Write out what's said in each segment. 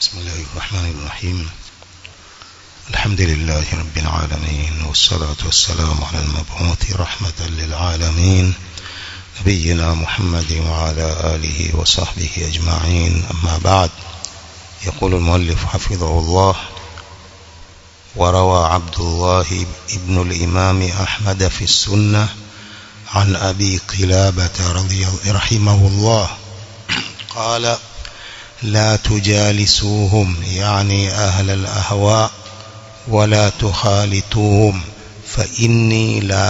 بسم الله الرحمن الرحيم. الحمد لله رب العالمين، والصلاة والسلام على المبعوث رحمة للعالمين نبينا محمد وعلى آله وصحبه أجمعين. أما بعد، يقول المؤلف حفظه الله: وروى عبد الله ابن الإمام أحمد في السنة عن أبي قلابة رحمه الله قال: لا تجالسوهم، يعني أهل الأهواء، ولا تخالطوهم، فإني لا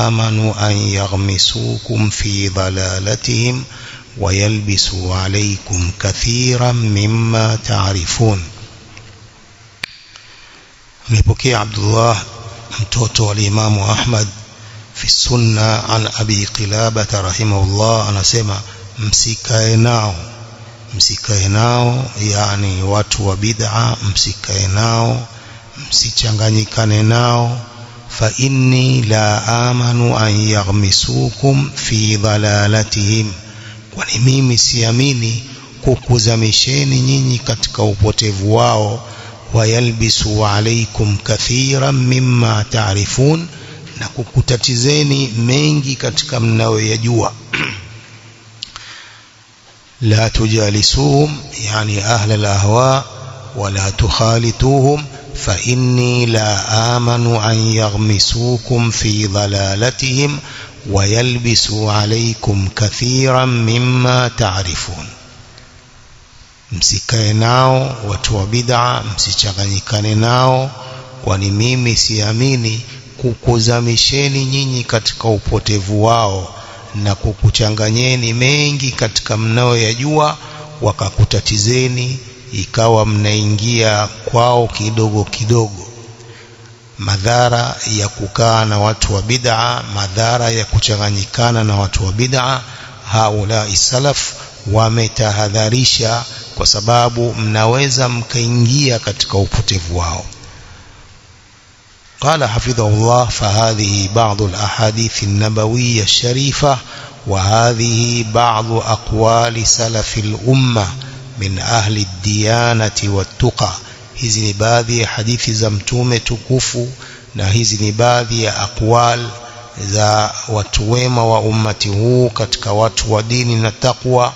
آمن أن يغمسوكم في ضلالتهم ويلبسوا عليكم كثيرا مما تعرفون. مبكي عبد الله mtoto wa Imam Ahmad fi sunna an Abi Qilabah rahimahullah anasema msikae nao, yani watu wa bid'a, msikae nao, msichanganyikane nao. Fa inni la amanu an yaghmisukum fi dhalalatihim, kwani mimi siamini kukuzamisheni nyinyi katika upotevu wao. Wayalbisu alaykum kathiran mimma ta'rifun, na kukutatizeni mengi katika mnayoyajua. لا تجالسوهم يعني أهل الأهواء ولا تخالطوهم فإني لا آمن أن يغمسوكم في ضلالتهم ويلبسوا عليكم كثيرا مما تعرفون. msikae nao watu wa bid'a, msichanganyikane nao, kwani mimi siamini kukuzamisheni nyinyi katika upotevu wao na kukuchanganyeni mengi katika mnayoyajua, wakakutatizeni ikawa mnaingia kwao kidogo kidogo. Madhara ya kukaa na watu wa bid'a, madhara ya kuchanganyikana na watu wa bid'a, haula salaf wametahadharisha, kwa sababu mnaweza mkaingia katika upotevu wao. قال حفظه الله: فهذه بعض الأحاديث النبوية الشريفة، وهذه بعض أقوال سلف الأمة من أهل الديانة والتقى. hizi ni baadhi ya hadithi za mtume tukufu, na hizi ni baadhi ya aqwal za watu wema wa ummati huu katika watu wa dini na taqwa.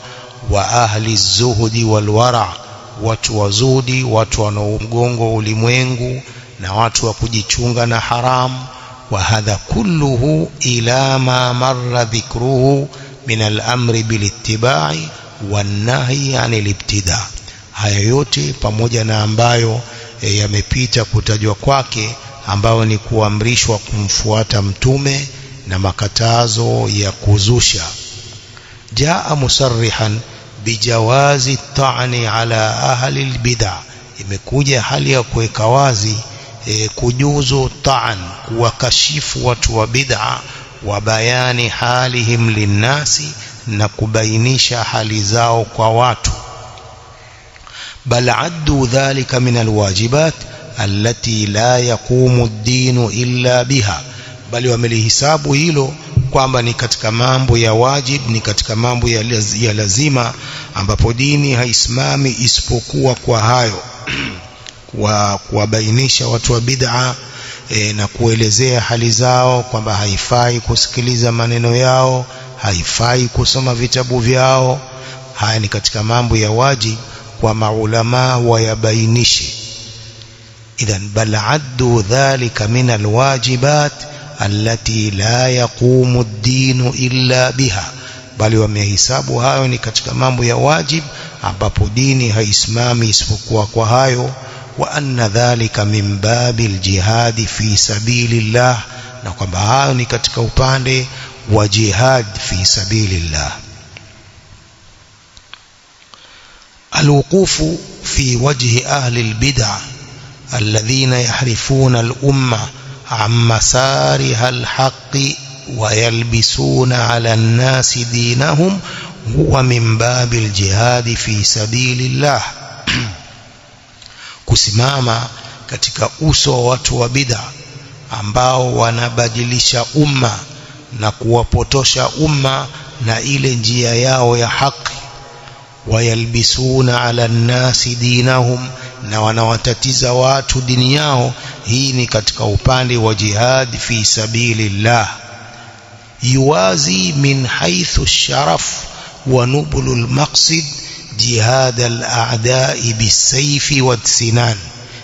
Wa ahli zuhudi wal wara, watu wa zuhudi, watu wanaomgongo ulimwengu na watu wa kujichunga na haram. Wa hadha kulluhu ila ma marra dhikruhu min al-amri bil ittiba'i wan nahyi 'anil ibtida'. Haya yote pamoja na ambayo yamepita kutajwa kwake, ambayo ni kuamrishwa kumfuata mtume na makatazo ya kuzusha. Jaa musarrihan bijawazi ta'ni ala ahli al-bid'ah, imekuja hali ya kuweka wazi kujuzu ta'an, kuwakashifu watu wa bid'a, wa bayani halihim linnasi, na kubainisha hali zao kwa watu. Bal addu dhalika min alwajibat allati la yaqumu ad-din illa biha, bali wamelihisabu hilo kwamba ni katika mambo ya wajib, ni katika mambo ya lazima, ambapo dini haisimami isipokuwa kwa hayo. Kuwabainisha watu wa bid'a na kuelezea hali zao, kwamba haifai kusikiliza maneno yao, haifai kusoma vitabu vyao. Haya ni katika mambo ya wajib kwa maulama wayabainishe. Idhan bal addu dhalika min alwajibat allati la yaqumu ad-din illa biha, bali wamehesabu hayo ni katika mambo ya wajib ambapo dini haisimami isipokuwa kwa hayo. Wa anna dhalika min babil jihad fi sabilillah, na kwamba hayo ni katika upande wa jihad fi sabilillah. Alwuqufu fi wajhi ahli albid'ah alladhina yahrifuna al-umma an masariha al-haqqi wa yalbisuna ala an-nasi dinahum huwa min babil jihad fi sabilillah. Kusimama katika uso wa watu wa bid'a ambao wanabadilisha umma na kuwapotosha umma na ile njia yao ya haki, wayalbisuna ala nnasi dinahum, na wanawatatiza watu dini yao. Hii ni katika upande wa jihad fi sabilillah. yuwazi min haythu sharaf wa nubulul maqsid jihad al-a'da'i bisayfi was-sinan.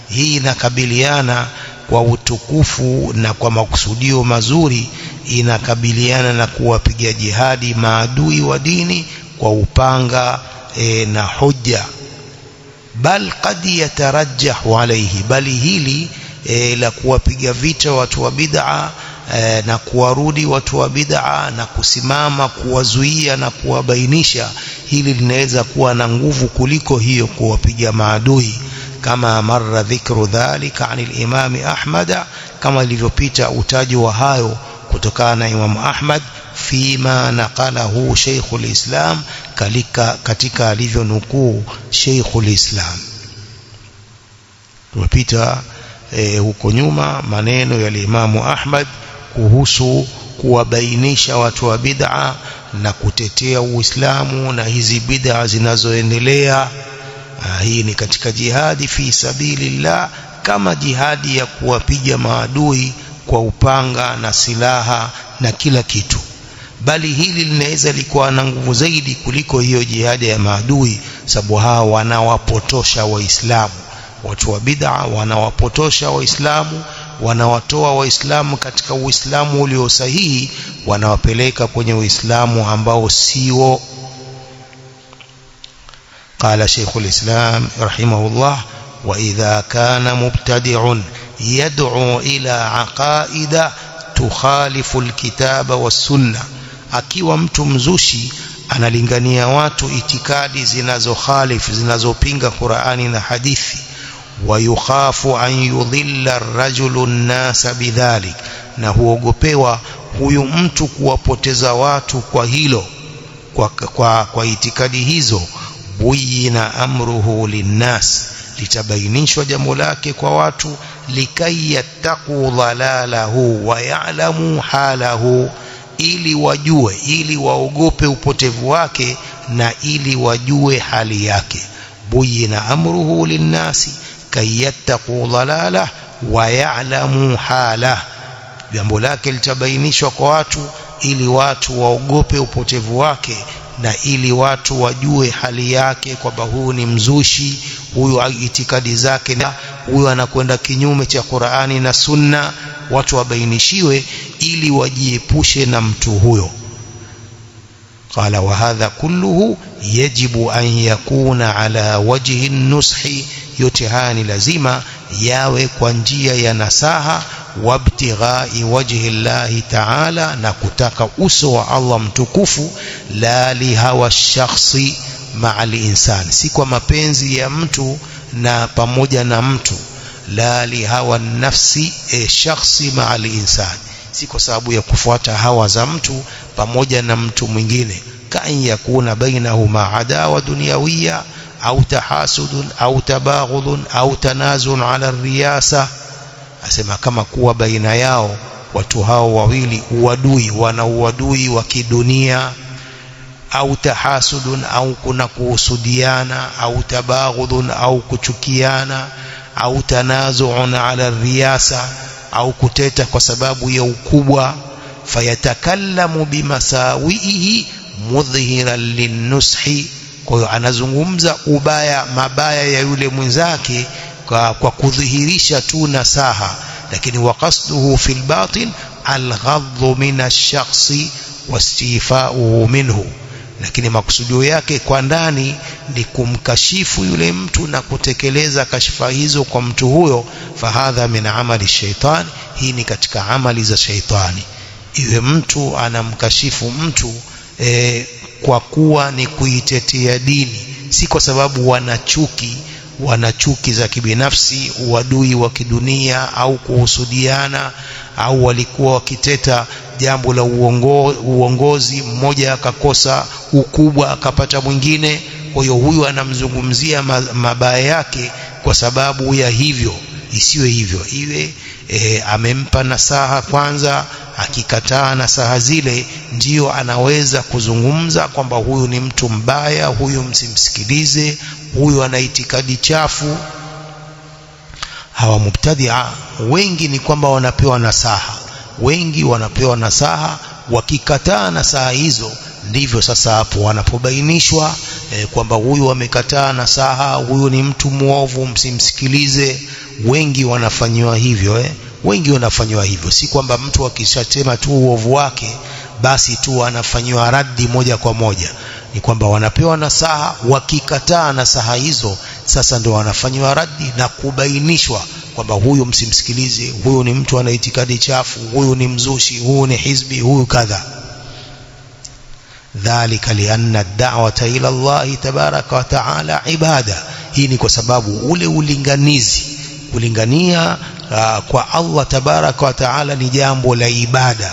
Hii inakabiliana kwa utukufu na kwa makusudio mazuri, inakabiliana na kuwapiga jihadi maadui wa dini kwa upanga na hujja. Bal qad yatarajjahu alayhi, bali hili la kuwapiga vita watu wa bid'a na kuwarudi watu wa bid'a na kusimama kuwazuia na kuwabainisha, hili linaweza kuwa na nguvu kuliko hiyo kuwapiga maadui, kama marra dhikru dhalika anil imam Ahmad, kama ilivyopita utaji wa hayo kutokana na Imam Ahmad fima naqalahu Sheikhul Islam, katika alivyonukuu Sheikhul Islam. Tumepita huko nyuma maneno ya Imam Ahmad kuhusu kuwabainisha watu wa bid'a na kutetea Uislamu na hizi bid'a zinazoendelea. Hii ni katika jihadi fi sabilillah, kama jihadi ya kuwapiga maadui kwa upanga na silaha na kila kitu. Bali hili linaweza likuwa na nguvu zaidi kuliko hiyo jihadi ya maadui, sababu hao wanawapotosha Waislamu. Watu wa bid'a wanawapotosha Waislamu, wanawatoa Waislamu katika Uislamu ulio sahihi, wanawapeleka kwenye Uislamu ambao sio. قال شيخ الإسلام رحمه الله: وإذا كان مبتدع يدعو إلى عقائد تخالف الكتاب والسنة, akiwa mtu mzushi analingania watu itikadi zinazopinga Qur'ani na hadithi, wayukhafu an yudhilla ar-rajulu an-nasa bidhalik, na huogopewa huyu mtu kuwapoteza watu kwa hilo, kwa itikadi hizo. Buyina amruhu linnas, litabainishwa jambo lake kwa watu. Likai yattaqu dhalalahu wa ya'lamu halahu, ili wajue, ili waogope upotevu wake na ili wajue hali yake. Buyina amruhu linnasi kai yattaqu dhalalahu wa ya'lamu halahu, jambo lake litabainishwa kwa watu ili watu waogope upotevu wake na ili watu wajue hali yake, kwamba huyu ni mzushi, huyu itikadi zake, na huyu anakwenda kinyume cha Qur'ani na Sunna. Watu wabainishiwe ili wajiepushe na mtu huyo. Qala wa hadha kulluhu yajibu an yakuna ala wajhi an-nushi, yote haya ni lazima yawe kwa njia ya nasaha, wabtighai wajhi Allahi ta'ala, na kutaka uso wa Allah mtukufu. La li hawa shakhsi ma'al insan, si kwa mapenzi ya mtu na pamoja na mtu. La li hawa nafsi shakhsi ma'al insan, si kwa sababu ya kufuata hawa za mtu pamoja na mtu mwingine. Kan yakuna bainahuma adawa dunyawiyya au tahasudun au tabaghudun au tanazun ala riyasa, asema kama kuwa baina yao watu hao wawili uadui, wana uadui wa kidunia, au tahasudun, au kuna kuhusudiana, au tabaghudun, au kuchukiana, au tanazuun ala riyasa, au kuteta kwa sababu ya ukubwa. Fayatakallamu bimasawihi mudhhiran linnushi, kwa hiyo anazungumza mabaya ya yule mwenzake kwa kudhihirisha tu nasaha, lakini waqasduhu fil batin alghadhu min ash-shakhsi wastifa'uhu minhu, lakini makusudio yake kwa ndani ni kumkashifu yule mtu na kutekeleza kashfa hizo kwa mtu huyo. Fahadha min amali shaitan, hii ni katika amali za shaitani. Iwe mtu anamkashifu mtu kwa kuwa ni kuitetea dini, si kwa sababu wana chuki za kibinafsi, uadui wa kidunia, au kuhusudiana, au walikuwa wakiteta jambo la uongozi, mmoja akakosa ukubwa akapata mwingine. Kwa hiyo huyu anamzungumzia mabaya yake kwa sababu ya hivyo. isiwe hivyo, iwe amempa nasaha kwanza, akikataa nasaha zile ndio anaweza kuzungumza kwamba huyu ni mtu mbaya, huyu msimsikilize, huyu ana itikadi chafu. Hawa mubtadia wengi ni kwamba wanapewa nasaha, wengi wanapewa nasaha, wakikataa nasaha hizo ndivyo sasa hapo wanapobainishwa kwamba huyu amekataa nasaha, huyu ni mtu muovu, msimsikilize. Wengi wanafanywa hivyo wengi wanafanywa hivyo. Si kwamba mtu akishatema tu uovu wake basi tu anafanywa raddi moja kwa moja, ni kwamba wanapewa nasaha, wakikataa nasaha hizo sasa ndio wanafanywa raddi na kubainishwa kwamba huyu msimsikilize, huyu ni mtu ana itikadi chafu, huyu ni mzushi, huyu ni hizbi, huyu kadha. Dhalika lianna ad-da'wata ila Allah tabaraka wa ta'ala ibada. Hii ni kwa sababu ule kulingania kwa Allah tabaraka wa ta'ala ni jambo la ibada.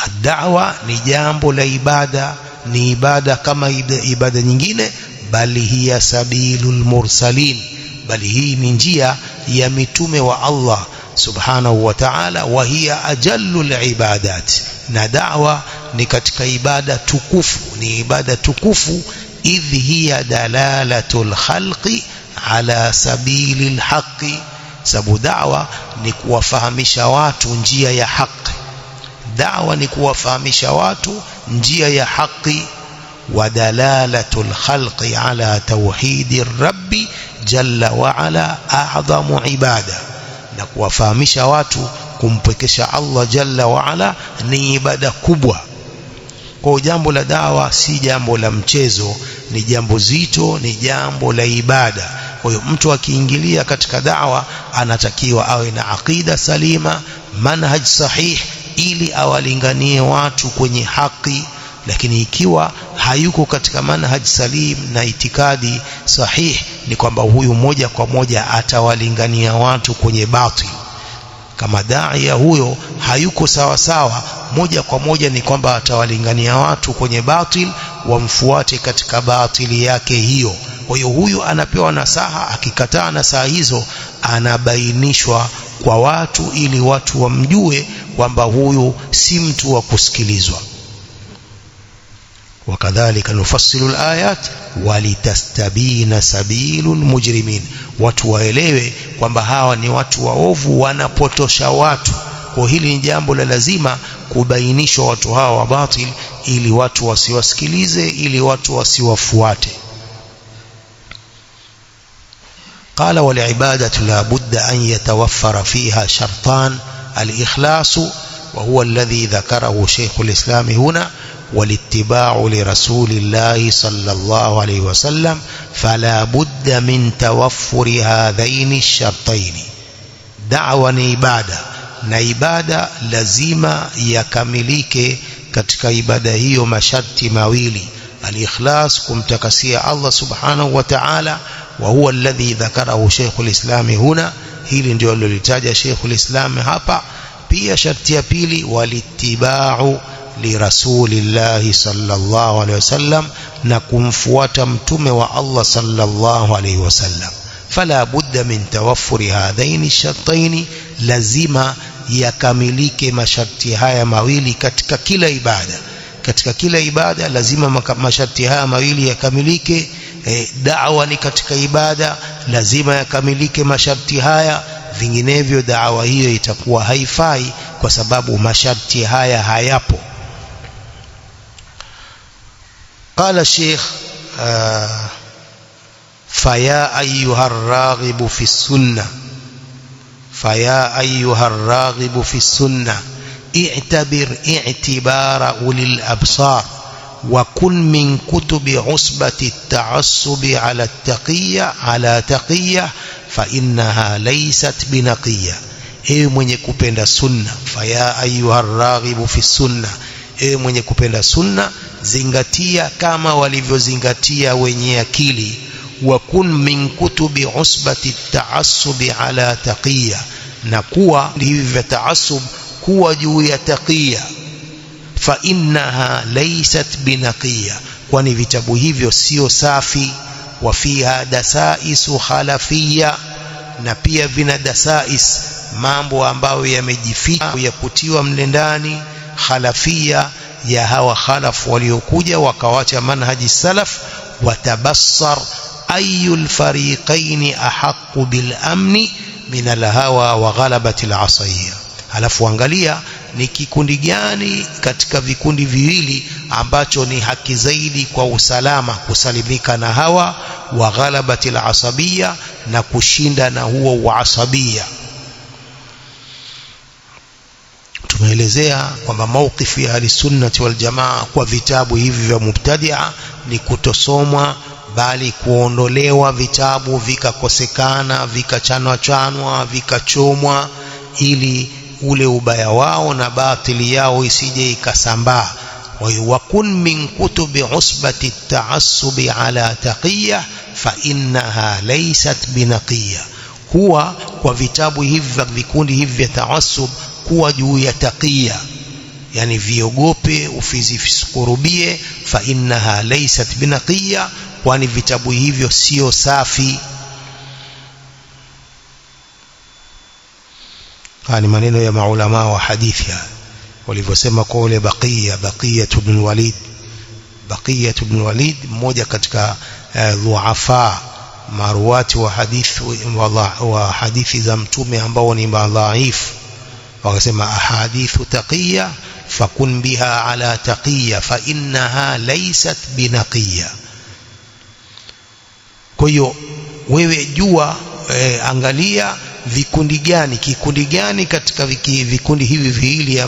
Ad-da'wa ni jambo la ibada, ni ibada kama ibada nyingine, bali hiya sabilul mursalin, bali hii ni njia ya mitume wa Allah subhanahu wa ta'ala, wa hiya ajallul ibadat. Na da'wa ni katika ibada tukufu, ni ibada tukufu, idh hiya dalalatul khalqi ala sabilil haqqi. Sababu da'wa ni kuwafahamisha watu njia ya haki, da'wa ni kuwafahamisha watu njia ya haki. Wa dalalatul khalqi ala tauhidir rabbi jalla wa ala a'zamu ibada, na kuwafahamisha watu kumpekesha Allah jalla wa ala ni ibada kubwa. Kwa jambo la dawa si jambo la mchezo, ni jambo zito, ni jambo la ibada. Kwa hiyo mtu akiingilia katika dawa anatakiwa awe na aqida salima, manhaj sahih, ili awalinganie watu kwenye haki. Lakini ikiwa hayuko katika manhaj salim na itikadi sahih, ni kwamba huyu moja kwa moja atawalingania watu kwenye batil. Kama daia huyo hayuko sawa sawa, moja kwa moja ni kwamba atawalingania watu kwenye batil, wamfuate katika batili yake hiyo. Kwa hiyo huyu anapewa nasaha, akikataa nasaha hizo anabainishwa kwa watu ili watu wamjue kwamba huyu si mtu wa kusikilizwa. Wakadhalika nufassilu al-ayat walitastabina sabilul mujrimin, watu waelewe kwamba hawa ni watu waovu, wanapotosha watu. Kwa hili ni jambo la lazima kubainishwa watu hawa wa batil, ili watu wasiwasikilize, ili watu wasiwafuate. قال والعبادة لا بد أن يتوفر فيها شرطان: الإخلاص وهو الذي ذكره شيخ الإسلام هنا، والاتباع لرسول الله صلى الله عليه وسلم، فلا بد من توفر هذين الشرطين. دعوة عبادة na ibada lazima yakamilike katika ibada hiyo masharti mawili: al-ikhlas, kumtakasia Allah subhanahu wa ta'ala, wa huwa alladhi dhakarahu Sheikhul Islam huna, hili ndio alilolitaja Sheikhul Islam hapa. Pia sharti ya pili, walittiba'u li rasulillahi sallallahu alayhi wasallam, na kumfuata mtume wa Allah sallallahu alayhi wasallam. Fala budda min tawaffuri hadhaini shartaini, lazima yakamilike masharti haya mawili katika kila ibada. Katika kila ibada lazima masharti haya mawili yakamilike. Da'wa ni katika ibada, lazima yakamilike masharti haya, vinginevyo da'wa hiyo itakuwa haifai kwa sababu masharti haya hayapo. قال الشيخ فيا أيها الراغب في السنة، فيا أيها الراغب في السنة اعتبر اعتبار أولي الأبصار، وكن من كتب عصبة التعصب على التقية على تقية، فإنها ليست بنقية. ewe mwenye kupenda sunna, faya ayuha raghibu fi sunna, ewe mwenye kupenda sunna, zingatia kama walivyozingatia wenye akili. Wa kun min kutubi usbati taassubi ala taqiya, na kuwa hivi vya taassub kuwa juu ya taqiya. Fa innaha laysat binaqiya, kwani vitabu hivyo sio safi. Wa fiha dasaisu khalafiyya, na pia vina dasais, mambo ambayo yamejificha ya kutiwa mle ndani, khalafia ya hawa khalaf waliokuja wakawacha manhaji salaf. Watabassar ayul fariqaini ahaqqu bil amni min al hawa wa ghalabati al asiyya. Halafu angalia ni kikundi gani katika vikundi viwili ambacho ni haki zaidi kwa usalama, kusalimika na hawa, wa ghalabati al asabiyya, na kushinda na huo wa asabiyya. Tumeelezea kwamba mawqifu ya ahlisunnati wal jamaa kwa vitabu hivi vya mubtadi'a ni kutosomwa, bali kuondolewa vitabu vikakosekana, vikachanwa, vikachomwa, ili ule ubaya wao na batili yao isije ikasambaa. Wa kun min kutubi usbati at-ta'assubi ala taqiyya fa innaha laysat binaqiyya. Huwa kwa vitabu hivi vya vikundi hivi vya ta'assub kuwa juu ya taqiyya, yani viogope usifisikurubie. Fa innaha laysat binaqiyya, kwani vitabu hivyo sio safi. Ni maneno ya maulama wa hadithi walivyosema kwa ule Baqiyya ibn Walid, mmoja katika dhuafa maruwati wa hadithi za mtume ambao ni madhaifu. Wakasema ahadithu taqiyya fakun biha ala taqiyya fa innaha laysat binaqiyya. Kwa hiyo wewe jua, angalia kikundi gani katika vikundi hivi viwili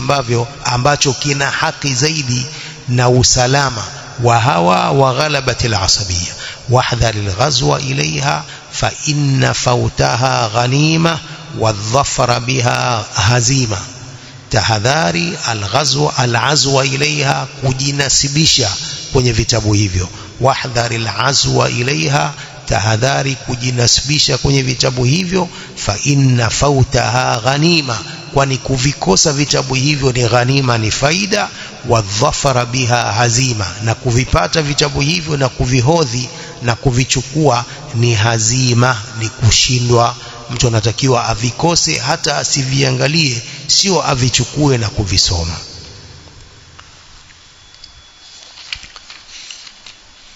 ambacho kina haki zaidi na usalama wa hawa wa ghalabati al-asabiyya. Wahdhar al-ghazwa ilayha fa inna fawtaha ghanima wadh-dhafra biha hazima. Tahadhari al-azwa ilayha, kujinasibisha kwenye vitabu hivyo. Wahdhar al-azwa ilayha, tahadhari kujinasibisha kwenye vitabu hivyo. Fa inna fawtaha ghanima, kwani kuvikosa vitabu hivyo ni ghanima, ni faida. Wadhafara biha hazima, na kuvipata vitabu hivyo na kuvihodhi na kuvichukua ni hazima, ni kushindwa. Mtu anatakiwa avikose, hata asiviangalie, sio avichukue na kuvisoma.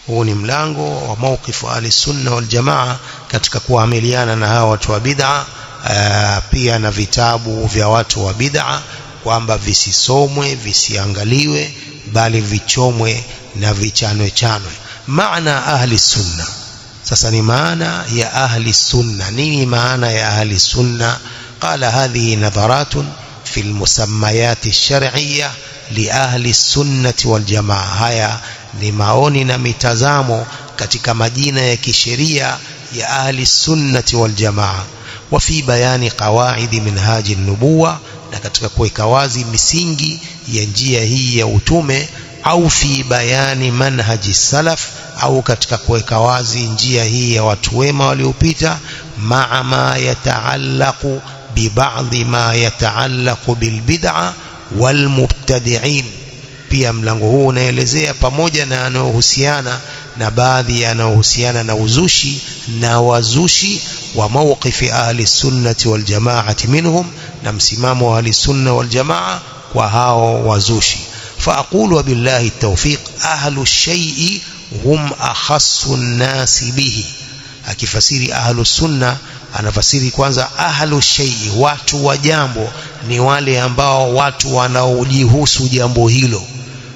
Huu ni mlango wa mawqifu ahlisunna wal jamaa katika kuamiliana na hawa watu wa bid'a, pia na vitabu vya watu wa bid'a, kwamba visisomwe, visiangaliwe, bali vichomwe na vichanwe. Maana ahli sunna. Sasa ni maana ya ahli sunna. Nini maana ya ahli sunna? Qala hadhihi nadharatun fi almusammayat ash-shar'iyya li ahli sunnati wal jamaa. Haya ni maoni na mitazamo katika majina ya kisheria ya ahli sunnati wal jamaa. Wa fi bayani qawaid minhaji an-nubuwa, na katika kuweka wazi misingi ya njia hii ya utume. Au fi bayani manhaji salaf, au katika kuweka wazi njia hii ya watu wema waliopita. Ma'a ma yataallaqu bi ba'dhi ma yataallaqu bil bid'a wal mubtadi'in. Pia mlango huu unaelezea pamoja na yanayohusiana na baadhi yanayohusiana na uzushi na wazushi, wa mawqifi ahli sunnati wal jamaati minhum, na msimamo wa ahli sunna wal jamaa kwa hao wazushi. Fa aqulu billahi tawfiq, ahlu shay'i hum akhassu an-nasi bihi. Akifasiri ahlu sunna anafasiri kwanza ahlu shay'i, watu wa jambo, ni wale ambao watu wanaojihusu jambo hilo.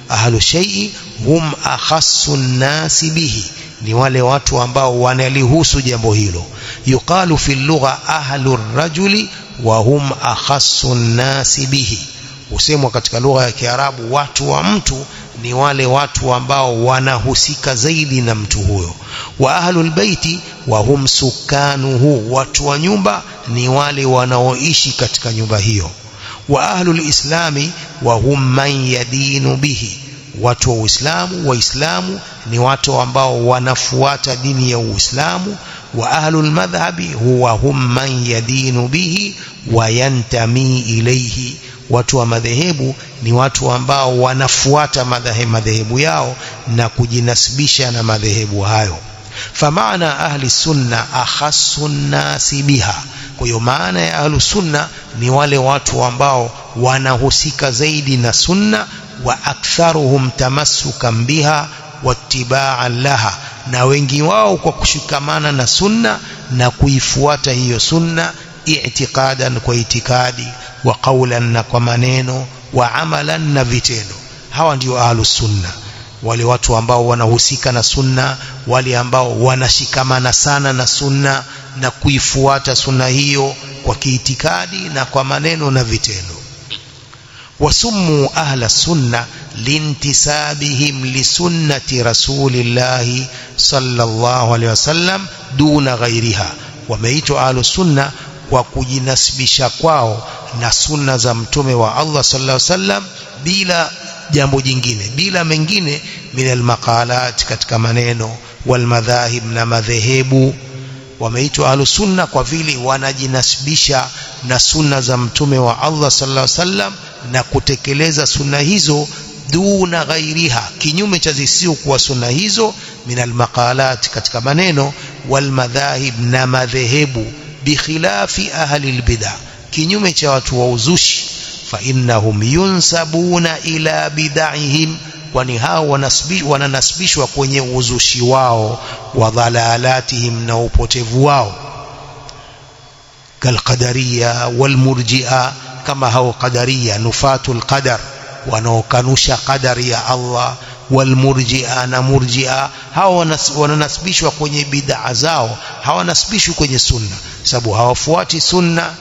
Ahlu shay'i hum akhassu an-nasi bihi, ni wale watu ambao wanalihusu jambo hilo. Yuqalu fi lugha ahlu ar-rajuli wa hum akhassu an-nasi bihi. Husemwa katika lugha ya Kiarabu watu wa mtu ni wale watu ambao wanahusika zaidi na mtu huyo. Wa ahlul baiti wa hum sukanuhu, watu wa nyumba ni wale wanaoishi katika nyumba hiyo. Wa ahlul islami wa hum man yadinu bihi, watu wa Uislamu, waislamu ni watu ambao wanafuata dini ya Uislamu. Wa ahlul madhhabi huwa hum man yadinu bihi wa yantami ilayhi, watu wa madhehebu ni watu ambao wanafuata madhehebu yao na kujinasibisha na madhehebu hayo. Famaana ahli sunna akhassu nnasi biha, kwa hiyo maana ya ahli sunna ni wale watu ambao wanahusika zaidi na sunna, wa aktharuhum tamassukan biha wattiba'an laha, na wengi wao kwa kushikamana na sunna na kuifuata hiyo sunna, i'tiqadan kwa itikadi, wa qawlan na kwa maneno, wa amalan na vitendo. Hawa ndio ahlus sunna, wale watu ambao wanahusika na sunna, wale ambao wanashikamana sana na sunna na kuifuata sunna hiyo kwa kiitikadi na kwa maneno na vitendo. Wasummu ahla sunna lintisabihim lisunnati rasulillahi sallallahu alaihi wasallam duna ghairiha, wameitwa ahlu sunna kwa kujinasibisha kwao na sunna za mtume wa Allah sallallahu alaihi wasallam bila jambo jingine, bila mengine, min almaqalat, katika maneno, wal madhahib na madhehebu. Wameitwa ahlu sunna kwa vile wanajinasibisha na sunna za mtume wa Allah sallallahu alaihi wasallam na kutekeleza sunna hizo duna ghairiha, kinyume cha zisio kuwa sunna hizo, min almaqalat, katika maneno, wal madhahib na madhehebu, bikhilafi ahli albid'ah, kinyume cha watu wa uzushi. Fa innahum yunsabuna ila bid'ahim, kwani hao wananasibishwa kwenye uzushi wao, wa dhalalatihim, na upotevu wao. Kalqadariya walmurji'a, kama hao qadariya, nufatul qadar, wanaokanusha qadari ya Allah, walmurji'a na murji'a, hao wananasibishwa kwenye bid'a zao, hawanasibishwi kwenye sunna, sababu hawafuati sunna,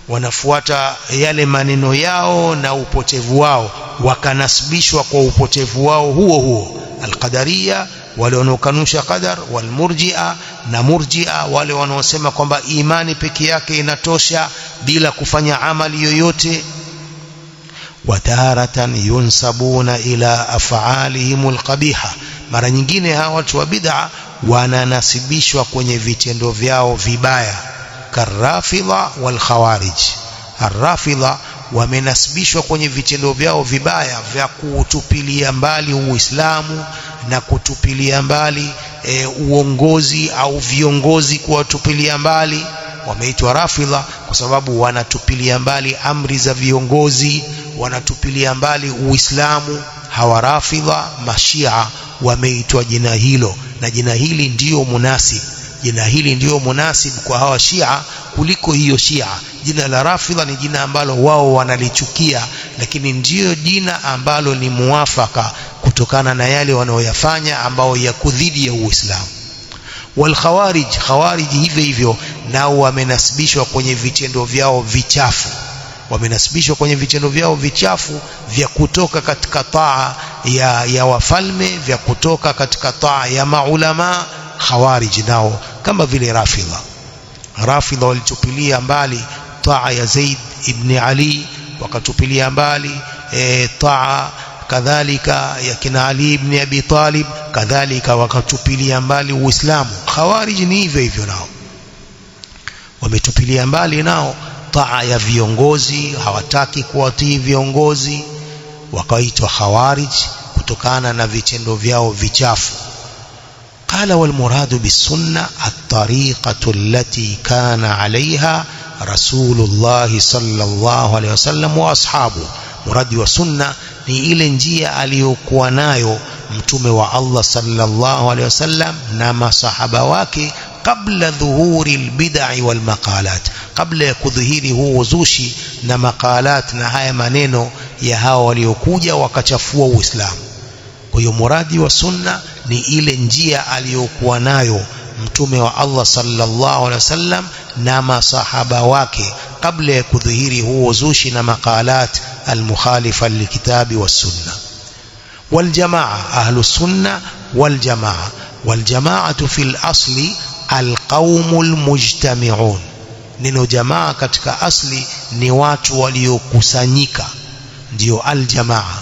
wanafuata yale maneno yao na upotevu wao, wakanasibishwa kwa upotevu wao huo huo. Alqadariya, wale wanaokanusha qadar, walmurji'a na murji'a, wale wanaosema kwamba imani peke yake inatosha bila kufanya amali yoyote. Wataratan yunsabuna ila af'alihim alqabiha, mara nyingine hawa watu wa bid'a wananasibishwa kwenye vitendo vyao vibaya. Karrafidha wal khawarij, arrafidha wamenasibishwa kwenye vitendo vyao vibaya vya kutupilia mbali Uislamu na kutupilia mbali uongozi au viongozi, kuwatupilia mbali. Wameitwa rafidha kwa sababu wanatupilia mbali amri za viongozi, wanatupilia mbali Uislamu. Hawa rafidha mashia wameitwa jina hilo, na jina hili ndio munasib, jina hili ndio munasib kwa hawa Shia kuliko hiyo Shia. Jina la rafidha ni jina ambalo wao wanalichukia, lakini ndio jina ambalo ni muafaka kutokana na yale wanaoyafanya ambao yako dhidi ya Uislamu. Wal khawarij, khawarij hivyo hivyo nao wamenasibishwa kwenye vitendo vyao vichafu, wamenasibishwa kwenye vitendo vyao vichafu vya kutoka katika taa ya wafalme, vya kutoka katika taa ya maulama. Khawarij nao kama vile rafidha, rafidha walitupilia mbali taa ya Zaid ibn Ali, wakatupilia mbali taa kadhalika ya kina Ali ibn Abi Talib, kadhalika wakatupilia mbali Uislamu. Khawarij ni hivyo hivyo, nao wametupilia mbali nao taa ya viongozi, hawataki kuwatii viongozi, wakaitwa khawarij kutokana na vitendo vyao vichafu. قال والمراد بالسنة الطريقة التي كان عليها رسول الله صلى الله عليه وسلم وأصحابه. مراد والسنة ni ile njia aliyokuwa nayo mtume wa Allah sallallahu alaihi wasallam na masahaba wake kabla dhuhuri albid'i wal maqalat, kabla ya kudhihiri huo uzushi na maqalat na haya maneno ya hao waliokuja wakachafua Uislamu. Kwa hiyo muradi wa sunna ni ile njia aliyokuwa nayo mtume wa Allah sallallahu alaihi wasallam na masahaba wake kabla ya kudhihiri huo uzushi na maqalat almukhalifa lilkitabi was-sunna. Wal jamaa, ahlu sunna wal jamaa. Wal jamaatu fil asli alqaumul mujtami'un, neno jamaa katika asli ni watu waliokusanyika, ndio al jamaa.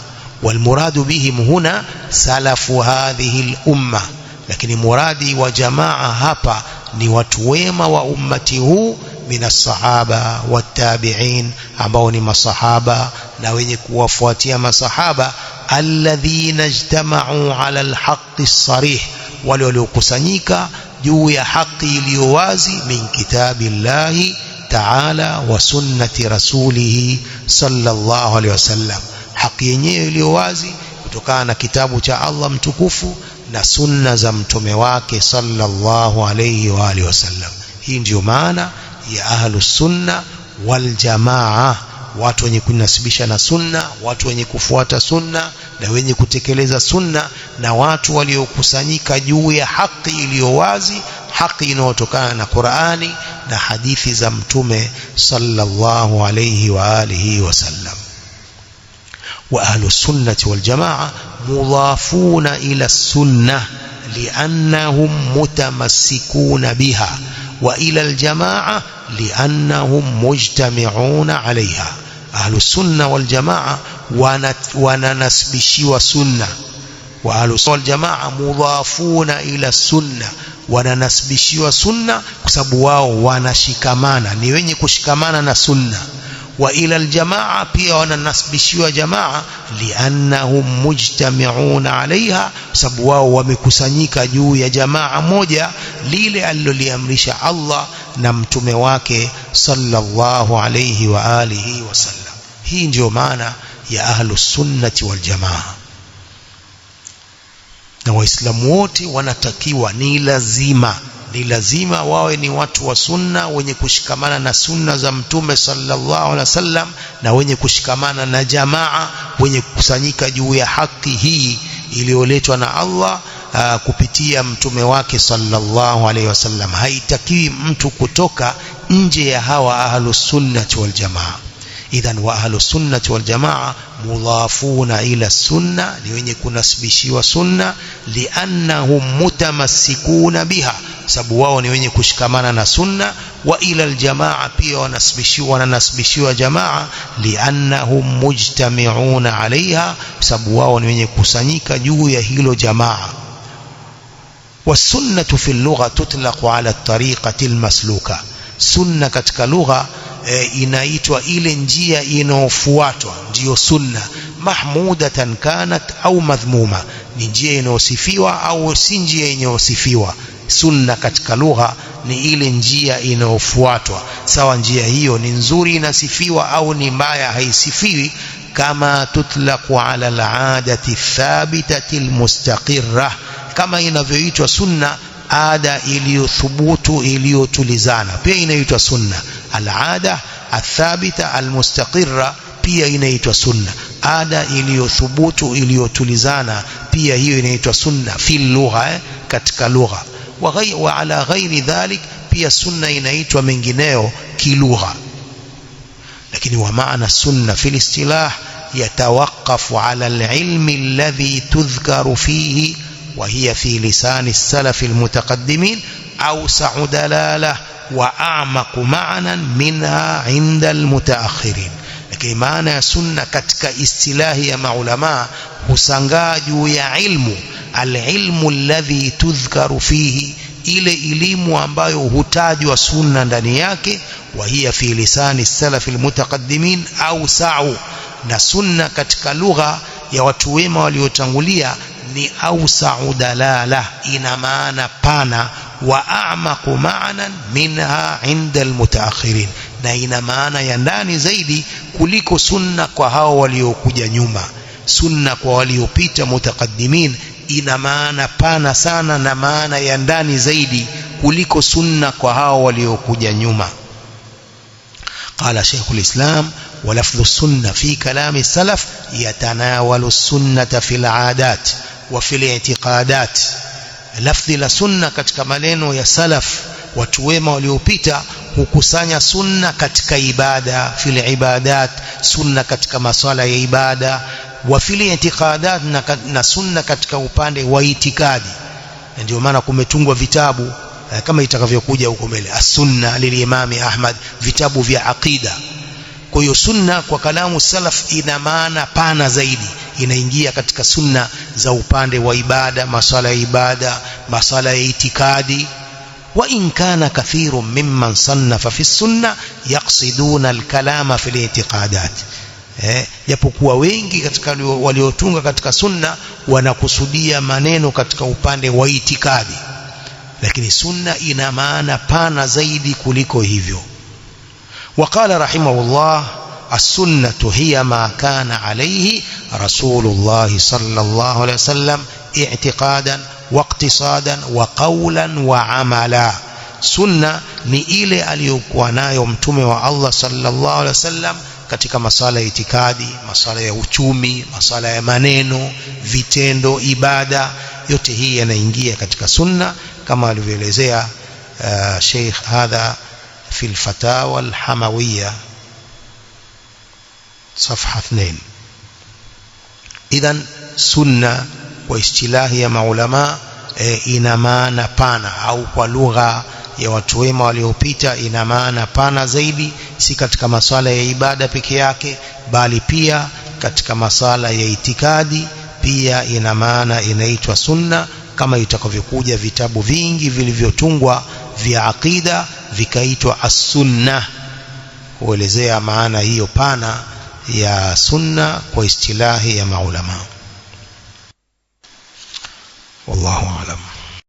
والمراد بهم هنا سلف هذه الأمة، lakini muradi wa jamaa hapa ni watu wema wa ummati huu, minas sahaba wattabi'in, ambao ni masahaba na wenye kuwafuatia masahaba, alladhina ijtama'u ala alhaqqi sarih, wale waliokusanyika juu ya haki iliyo wazi min kitabillahi ta'ala wa sunnati rasulih sallallahu alaihi wasallam, haki yenyewe iliyo wazi kutokana na kitabu cha Allah mtukufu na sunna za mtume wake sallallahu alayhi wa alihi wasallam. Hii ndiyo maana ya ahlus sunna wal jamaa, watu wenye kunasibisha na sunna, watu wenye kufuata sunna na wenye kutekeleza sunna, na watu waliokusanyika juu ya haki iliyo wazi, haki inayotokana na Qur'ani na hadithi za mtume sallallahu alayhi wa alihi wasallam. وأهل السنة والجماعة مضافون إلى السنة لأنهم متمسكون بها، وإلى الجماعة لأنهم مجتمعون عليها. أهل السنة والجماعة وننسبشوا سنة، وأهل السنة والجماعة مضافون إلى السنة وننسبشوا سنة كسبوا ونشكمانا نيويني كشكمانا نسنة. وإلى الجماعة pia wananasibishiwa jamaa liannahum mujtami'una alaiha, sababu wao wamekusanyika juu ya jamaa moja, lile aliloliamrisha Allah na mtume wake sallallahu alayhi wa alihi wasallam. Hii ndio maana ya ahlus sunnati wal jamaa. Na waislamu wote wanatakiwa, ni lazima wawe ni watu wa sunna, wenye kushikamana na sunna za mtume sallallahu alaihi wasallam, na wenye kushikamana na jamaa, wenye kukusanyika juu ya haki hii iliyoletwa na Allah kupitia mtume wake sallallahu alaihi wasallam. Haitakiwi mtu kutoka nje ya hawa ahlus sunnati wal jamaa. Idhan wa ahlus sunnati wal jamaa mudhafuna ila sunna, ni wenye kunasibishiwa sunna, liannahum mutamassikuna biha, sababu wao ni wenye kushikamana na sunna. Wa ila aljamaa pia wanasibishiwa jamaa, liannahum mujtami'una alaiha, sababu wao ni wenye kusanyika juu ya hilo jamaa. والسنة في اللغة تطلق على الطريقة المسلوكة. sunna katika lugha inaitwa ile njia inayofuatwa, ndio sunna. Mahmudatan kanat au madhmuma, ni njia inayosifiwa au si njia inayosifiwa. Sunna katika lugha ni ile njia inayofuatwa, sawa njia hiyo ni nzuri inasifiwa au ni mbaya haisifiwi. Kama tutlaqu ala al-aadati thabitati al-mustaqirra, kama inavyoitwa sunna ada iliyothubutu iliyotulizana, pia inaitwa sunna. Al-aada athabita almustaqirra pia inaitwa sunna. Ada iliyothubutu iliyotulizana pia hiyo inaitwa sunna fi lugha, katika lugha. Wa ala ghairi dhalik pia sunna inaitwa mengineo kilugha. Lakini wa maana sunna fi istilah yatawaqqafu ala al-ilmi alladhi tudhkaru fihi وهي في لسان السلف المتقدمين أوسع دلالة وأعمق معنى منها عند المتأخرين. لكن معنى سنة كتك استلاهي مع علماء هسنجاجوا يا علم العلم الذي تذكر فيه ile elimu ambayo hutajwa sunna ndani yake. وهي في لسان السلف المتقدمين أوسع, na sunna katika lugha ya watu wema waliotangulia ni awsa'u dalala, ina maana pana, wa a'maqu ma'nan minha 'inda al-mutaakhirin, na ina maana ya ndani zaidi kuliko sunna kwa hao waliokuja nyuma. Sunna kwa waliopita mutaqaddimin ina maana pana sana na maana ya ndani zaidi kuliko sunna kwa hao waliokuja nyuma. قال شيخ الإسلام: ولفظ السنة في كلام السلف يتناول السنة في العادات وفي الاعتقادات. لفظ السنة katika maneno ya salaf, watu wema waliopita, hukusanya sunna katika ibada, fil ibadat, sunna katika maswala ya ibada, wa fil i'tiqadat, na sunna katika upande wa itikadi. Ndio maana kumetungwa vitabu kama itakavyokuja huko mbele, as-sunna lilimami Ahmad, vitabu vya aqida. Kwa hiyo sunna kwa kalamu salaf ina maana pana zaidi, inaingia katika sunna za upande wa ibada, masala ya ibada, masala ya itikadi. Wa in kana kathirun mimman sannafa fi sunna yaqsiduna al-kalama fi al-i'tiqadat, japokuwa wengi katika waliotunga katika sunna wanakusudia maneno katika upande wa itikadi, lakini sunna ina maana pana zaidi kuliko hivyo. وقال رحمه الله السنة هي ما كان عليه رسول الله صلى الله عليه وسلم اعتقادا واقتصادا وقولا وعملا. sunna ni ile aliyokuwa nayo mtume wa Allah sallallahu alaihi wasallam katika masala ya itikadi, masala ya uchumi, masala ya maneno, vitendo, ibada, yote hii yanaingia katika sunna kama alivyoelezea Sheikh hadha في الفتاوى الحموية صفحة 2. إذن سنة واستلاح يا معلماء ina maana pana, au kwa lugha ya watu wema waliopita ina maana pana zaidi, si katika masala ya ibada peke yake, bali pia katika masala ya itikadi pia ina maana, inaitwa sunna, kama itakavyokuja vitabu vingi vilivyotungwa vya aqida vikaitwa as-sunnah, huelezea maana hiyo pana ya sunna kwa istilahi ya maulama. Wallahu a'lam.